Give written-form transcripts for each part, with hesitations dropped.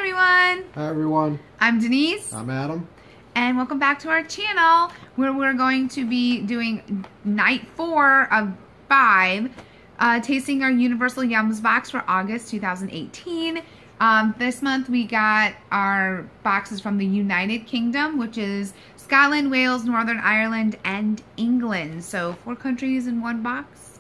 everyone! Hi everyone. I'm Denise. I'm Adam. And welcome back to our channel where we're going to be doing night 4 of 5, tasting our Universal Yums box for August 2018. This month we got our boxes from the United Kingdom, which is Scotland, Wales, Northern Ireland, and England. So 4 countries in one box.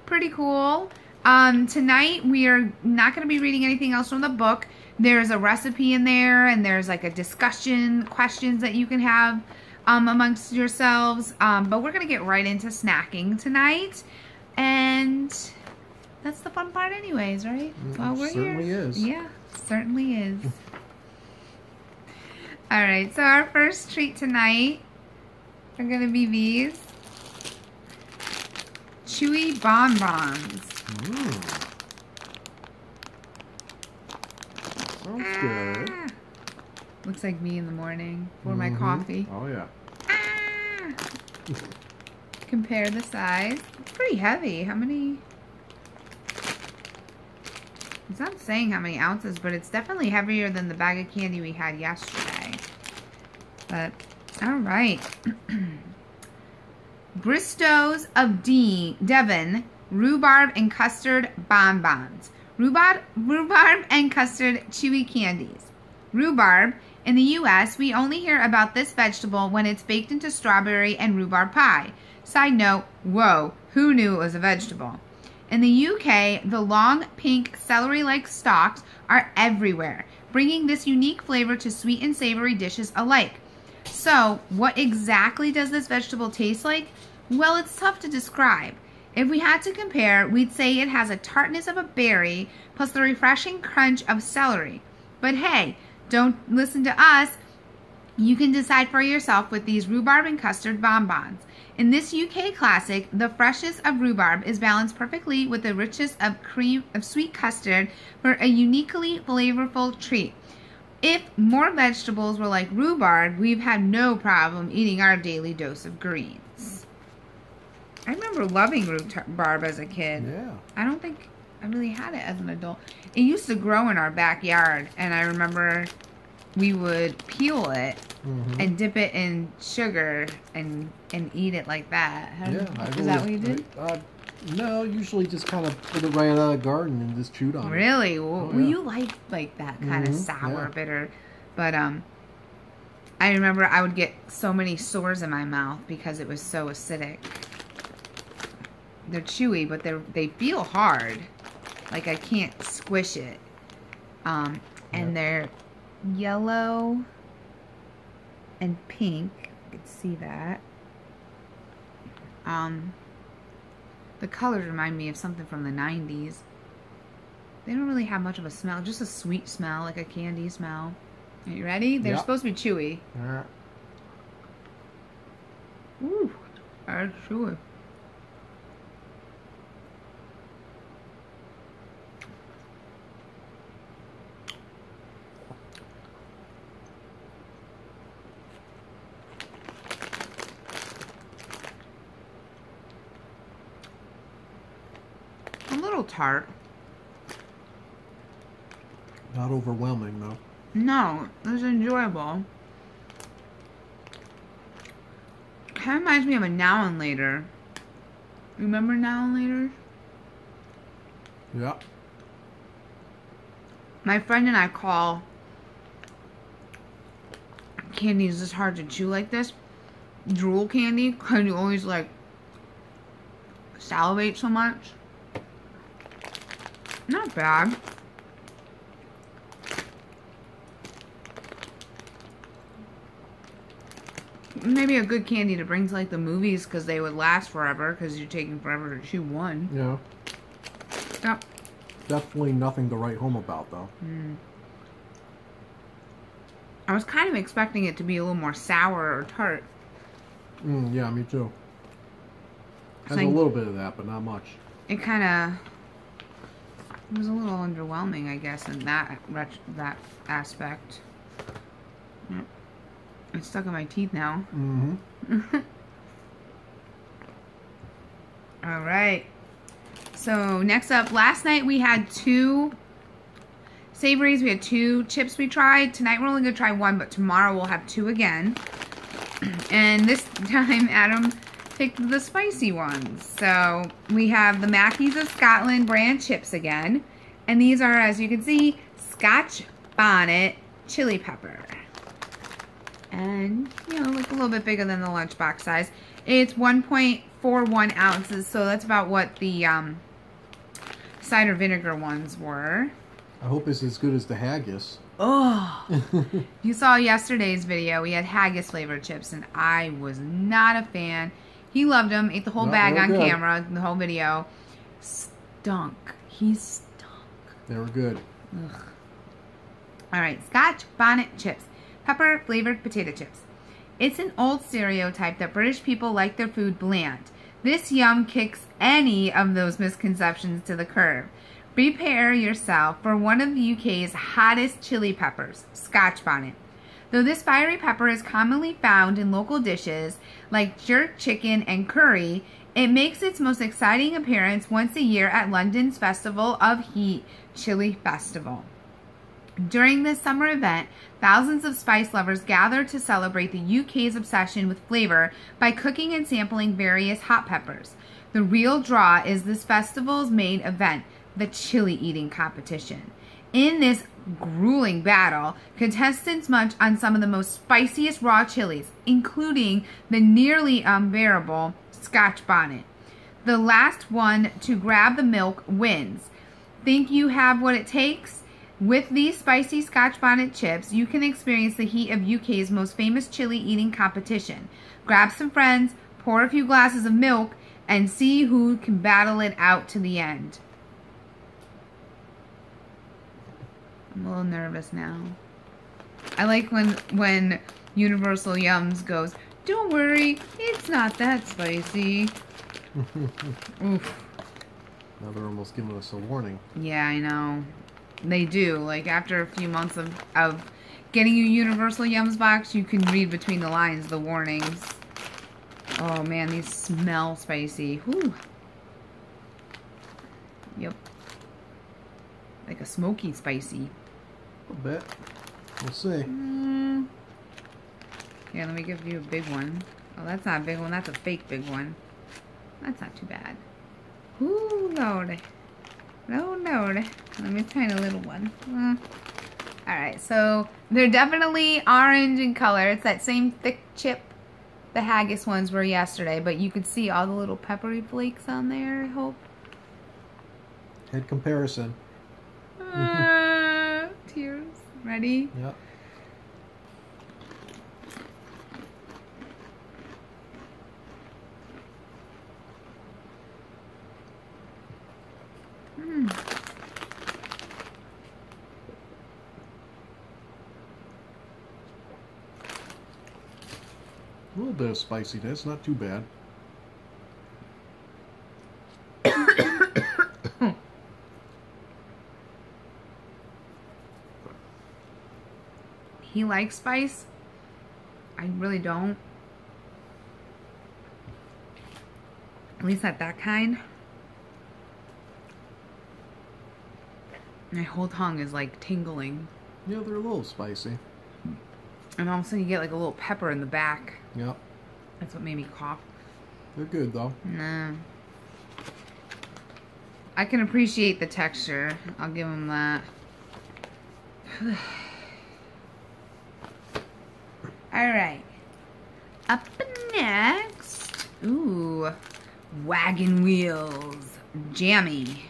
Pretty cool. Tonight we are not going to be reading anything else from the book. There's a recipe in there, and there's like a discussion, questions that you can have amongst yourselves. But we're going to get right into snacking tonight. And that's the fun part anyways, right? While we're certainly here. Is. Yeah, certainly is. Alright, so our first treat tonight are going to be these chewy bonbons. Sounds good. Looks like me in the morning for my coffee. Oh yeah. Compare the size. It's pretty heavy. How many? It's not saying how many ounces, but it's definitely heavier than the bag of candy we had yesterday. But, alright. Bristow's of Devon Rhubarb and Custard Bonbons. Rhubarb and custard chewy candies. Rhubarb. In the U.S., we only hear about this vegetable when it's baked into strawberry and rhubarb pie. Side note, whoa, who knew it was a vegetable? In the U.K., the long, pink, celery-like stalks are everywhere, bringing this unique flavor to sweet and savory dishes alike. So, what exactly does this vegetable taste like? Well, it's tough to describe. If we had to compare, we'd say it has a tartness of a berry plus the refreshing crunch of celery. But hey, don't listen to us. You can decide for yourself with these rhubarb and custard bonbons. In this UK classic, the freshness of rhubarb is balanced perfectly with the richness of sweet custard for a uniquely flavorful treat. If more vegetables were like rhubarb, we've had no problem eating our daily dose of greens. I remember loving rhubarb as a kid. Yeah. I don't think I really had it as an adult. It used to grow in our backyard, and I remember we would peel it and dip it in sugar and eat it like that. Is that what you did? No, usually just kind of put it right out of the garden and just chewed on it. Really? Well, you like that kind of sour, bitter. But I remember I would get so many sores in my mouth because it was so acidic. They're chewy, but they feel hard. Like I can't squish it. And they're yellow and pink. You can see that. The colors remind me of something from the 90s. They don't really have much of a smell. Just a sweet smell, like a candy smell. Are you ready? They're supposed to be chewy. Ooh, that's chewy. A little tart. Not overwhelming though. No, it's enjoyable. Kind of reminds me of a Now and Later. Remember Now and Later? Yeah. My friend and I call candies this hard to chew like this drool candy because you always like salivate so much. Not bad. Maybe a good candy to bring to like the movies because they would last forever because you're taking forever to chew one. Yeah. Yep. Definitely nothing to write home about though. I was kind of expecting it to be a little more sour or tart. Yeah, me too. Has a little bit of that, but not much. It kind of was a little underwhelming, I guess, in that aspect. Yep. It's stuck in my teeth now. Alright. So, next up, last night we had 2 Savories, we had 2 chips we tried. Tonight we're only going to try 1, but tomorrow we'll have 2 again. And this time Adam picked the spicy ones. So we have the Mackey's of Scotland brand chips again. And these are, as you can see, Scotch Bonnet chili pepper. And, you know, look a little bit bigger than the lunchbox size. It's 1.41 ounces, so that's about what the cider vinegar ones were. I hope it's as good as the haggis. Oh, you saw yesterday's video. We had haggis flavored chips, and I was not a fan. He loved them, ate the whole bag on camera, the whole video. Stunk. He stunk. They were good. Ugh. All right, Scotch Bonnet chips. Pepper flavored potato chips. It's an old stereotype that British people like their food bland. This yum kicks any of those misconceptions to the curb. Prepare yourself for one of the UK's hottest chili peppers, Scotch Bonnet. Though this fiery pepper is commonly found in local dishes like jerk chicken and curry, it makes its most exciting appearance once a year at London's Festival of Heat Chili Festival. During this summer event, thousands of spice lovers gather to celebrate the UK's obsession with flavor by cooking and sampling various hot peppers. The real draw is this festival's main event, the chili eating competition. In this grueling battle, contestants munch on some of the most spiciest raw chilies, including the nearly unbearable Scotch Bonnet. The last one to grab the milk wins. Think you have what it takes? With these spicy Scotch Bonnet chips, you can experience the heat of UK's most famous chili eating competition. Grab some friends, pour a few glasses of milk, and see who can battle it out to the end. I'm a little nervous now. I like when Universal Yums goes, "Don't worry, it's not that spicy." Oof. Now they're almost giving us a warning. Yeah, I know. They do. Like, after a few months of getting a Universal Yums box, you can read between the lines the warnings. Oh, man, these smell spicy. Whew. Yep. Like a smoky spicy. A bit. We'll see. Here, let me give you a big one. Oh, that's not a big one. That's a fake big one. That's not too bad. Ooh, Lord. Oh, Lord. Let me try a little one. Alright, so they're definitely orange in color. It's that same thick chip the haggis ones were yesterday, but you could see all the little peppery flakes on there, I hope. Head comparison. Tears. Ready? Yep. A little bit of spiciness, not too bad. He likes spice. I really don't. At least not that kind. My whole tongue is like tingling. Yeah, they're a little spicy. And all of a sudden you get like a little pepper in the back. Yep. That's what made me cough. They're good though. No. I can appreciate the texture. I'll give him that. Alright. Up next. Ooh. Wagon Wheels. Jammy.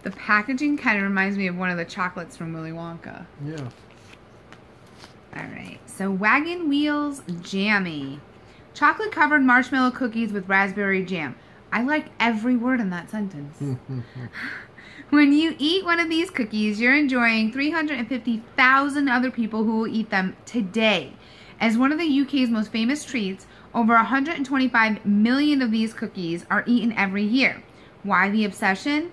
The packaging kind of reminds me of one of the chocolates from Willy Wonka. Yeah. Alright, so Wagon Wheels Jammy. Chocolate covered marshmallow cookies with raspberry jam. I like every word in that sentence. When you eat one of these cookies, you're enjoying 350,000 other people who will eat them today. As one of the UK's most famous treats, over 125 million of these cookies are eaten every year. Why the obsession?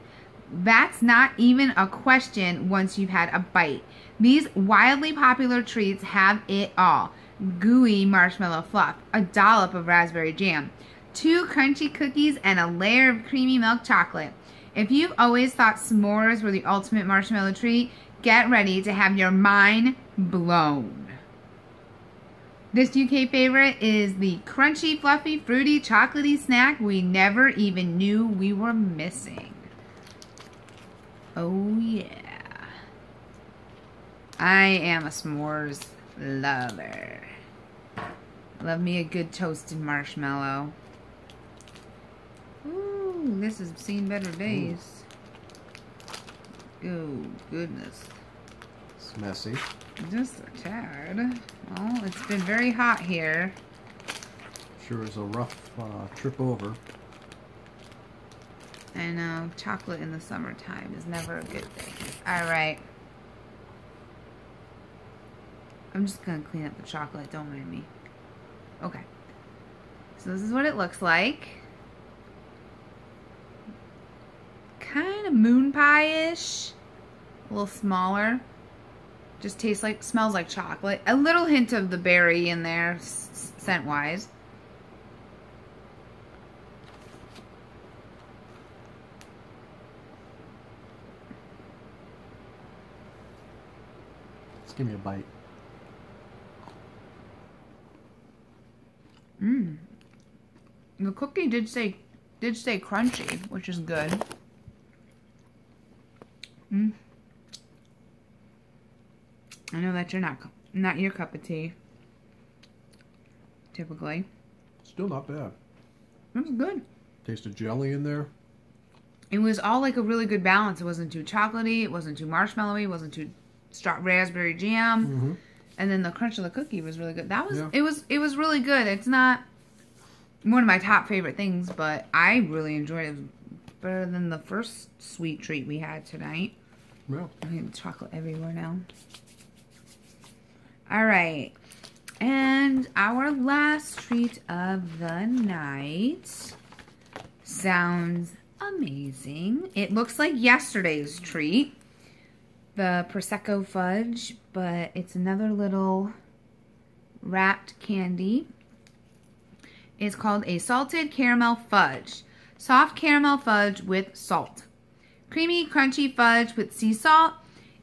That's not even a question once you've had a bite. These wildly popular treats have it all. Gooey marshmallow fluff, a dollop of raspberry jam, 2 crunchy cookies, and a layer of creamy milk chocolate. If you've always thought s'mores were the ultimate marshmallow treat, get ready to have your mind blown. This UK favorite is the crunchy, fluffy, fruity, chocolatey snack we never even knew we were missing. Oh yeah. I am a s'mores lover. Love me a good toasted marshmallow. Ooh, this has seen better days. Oh, goodness. It's messy. Just a tad. Well, it's been very hot here. Sure is a rough trip over. I know, chocolate in the summertime is never a good thing. Alright. I'm just going to clean up the chocolate, don't mind me. Okay. So this is what it looks like. Kind of moon pie-ish. A little smaller. Just tastes like, smells like chocolate. A little hint of the berry in there, scent-wise. Let's give me a bite. Mmm. The cookie did stay crunchy, which is good. Mmm. I know that you're not your cup of tea. Typically. Still not bad. It was good. Taste of jelly in there. It was all like a really good balance. It wasn't too chocolatey. It wasn't too marshmallowy. It wasn't too raspberry jam. Mm-hmm. And then the crunch of the cookie was really good. That was, yeah. it was really good. It's not one of my top favorite things, but I really enjoyed it. It was better than the first sweet treat we had tonight. Yeah. I have chocolate everywhere now. All right. And our last treat of the night sounds amazing. It looks like yesterday's treat. The Prosecco fudge, but it's another little wrapped candy. It's called a salted caramel fudge. Soft caramel fudge with salt. Creamy, crunchy fudge with sea salt.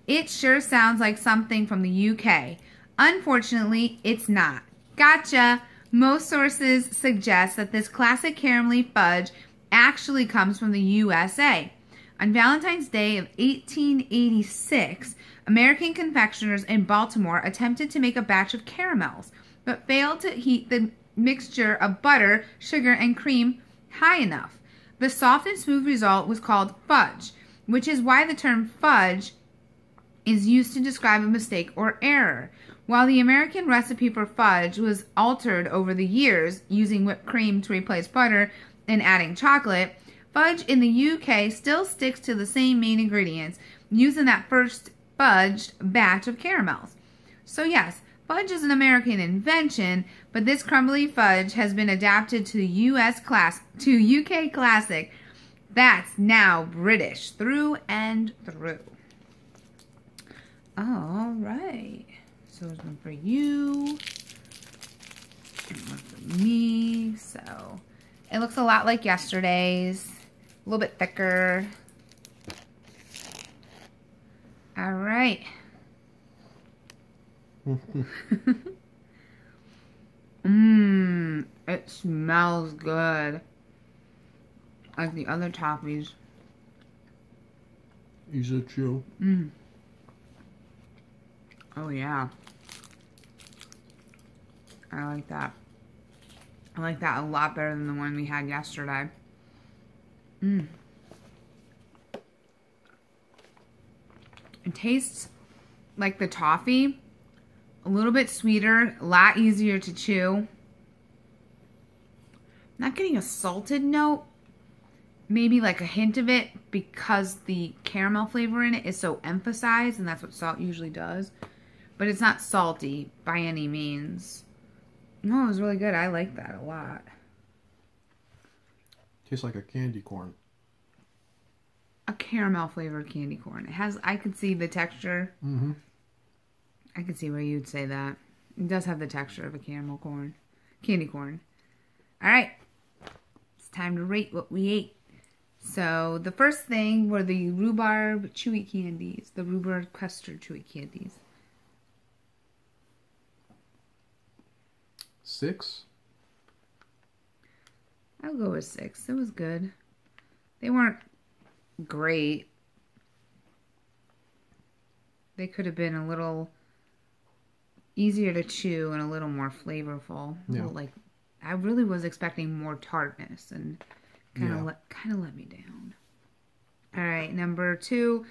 It sure sounds like something from the UK. Unfortunately, it's not. Gotcha! Most sources suggest that this classic caramelly fudge actually comes from the USA. On Valentine's Day of 1886, American confectioners in Baltimore attempted to make a batch of caramels, but failed to heat the mixture of butter, sugar, and cream high enough. The soft and smooth result was called fudge, which is why the term fudge is used to describe a mistake or error. While the American recipe for fudge was altered over the years, using whipped cream to replace butter and adding chocolate, fudge in the UK still sticks to the same main ingredients, using that first fudged batch of caramels. So yes, fudge is an American invention, but this crumbly fudge has been adapted to UK classic that's now British through and through. All right. So there's one for you and one for me. So it looks a lot like yesterday's. A little bit thicker. All right. It smells good. Like the other toffees. Easy to chew. Oh yeah. I like that. I like that a lot better than the one we had yesterday. It tastes like the toffee. A little bit sweeter, a lot easier to chew. Not getting a salted note. Maybe like a hint of it because the caramel flavor in it is so emphasized, and that's what salt usually does. But it's not salty by any means. No, it was really good. I like that a lot. Tastes like a candy corn. A caramel flavored candy corn. It has, I could see the texture. Mm-hmm. I could see where you'd say that. It does have the texture of a caramel corn. Candy corn. All right. time to rate what we ate. So the first thing were the rhubarb chewy candies, the rhubarb custard chewy candies. 6. I'll go with 6. It was good. They weren't great. They could have been a little easier to chew and a little more flavorful. Yeah. Well, like I really was expecting more tartness, and kind of let me down. All right, number 2,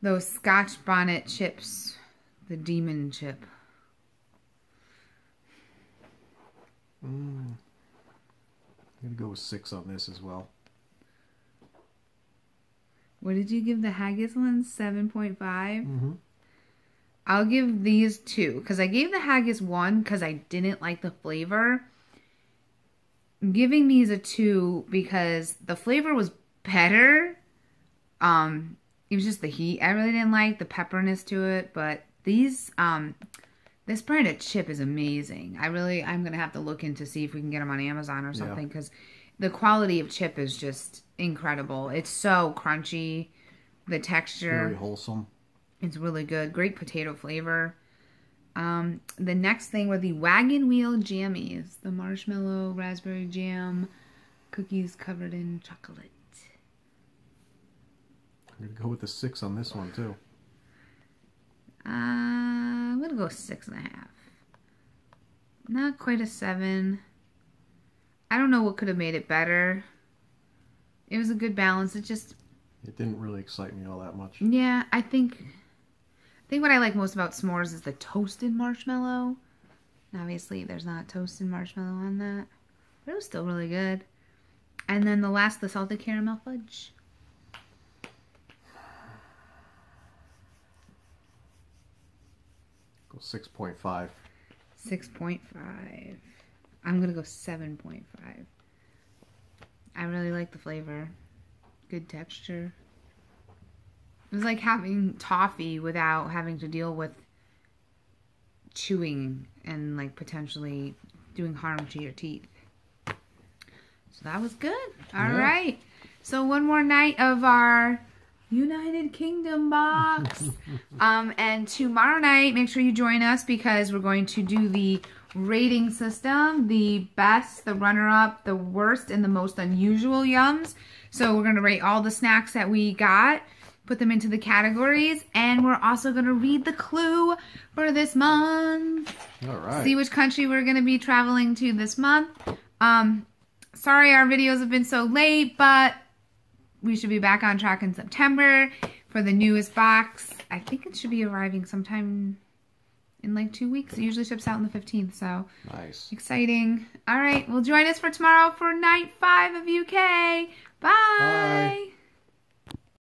those Scotch bonnet chips, the demon chip. I'm gonna go with 6 on this as well. What did you give the haggis ones? 7.5? Mm-hmm. I'll give these 2, because I gave the haggis 1 because I didn't like the flavor. I'm giving these a 2 because the flavor was better. It was just the heat I really didn't like, the pepperiness to it, but these, this brand of chip is amazing. I'm going to have to look into see if we can get them on Amazon or something, because the quality of chip is just incredible. It's so crunchy, the texture. Very wholesome. It's really good. Great potato flavor. The next thing were the Wagon Wheel Jammies. The marshmallow, raspberry jam, cookies covered in chocolate. I'm going to go with the 6 on this one, too. I'm going to go 6.5. Not quite a 7. I don't know what could have made it better. It was a good balance. It didn't really excite me all that much. Yeah, I think what I like most about s'mores is the toasted marshmallow. Obviously, there's not toasted marshmallow on that. But it was still really good. And then the salted caramel fudge. Go 6.5. 6.5. I'm going to go 7.5. I really like the flavor. Good texture. It was like having toffee without having to deal with chewing and like potentially doing harm to your teeth. So that was good. All right. So one more night of our United Kingdom box. And tomorrow night, make sure you join us because we're going to do the rating system. The best, the runner-up, the worst, and the most unusual yums. So we're going to rate all the snacks that we got, put them into the categories, and we're also going to read the clue for this month. All right. See which country we're going to be traveling to this month. Sorry our videos have been so late, but we should be back on track in September for the newest box. I think it should be arriving sometime in like 2 weeks. It usually ships out on the 15th, so nice. Exciting. All right, well, join us for tomorrow for night 5 of UK. Bye. Bye.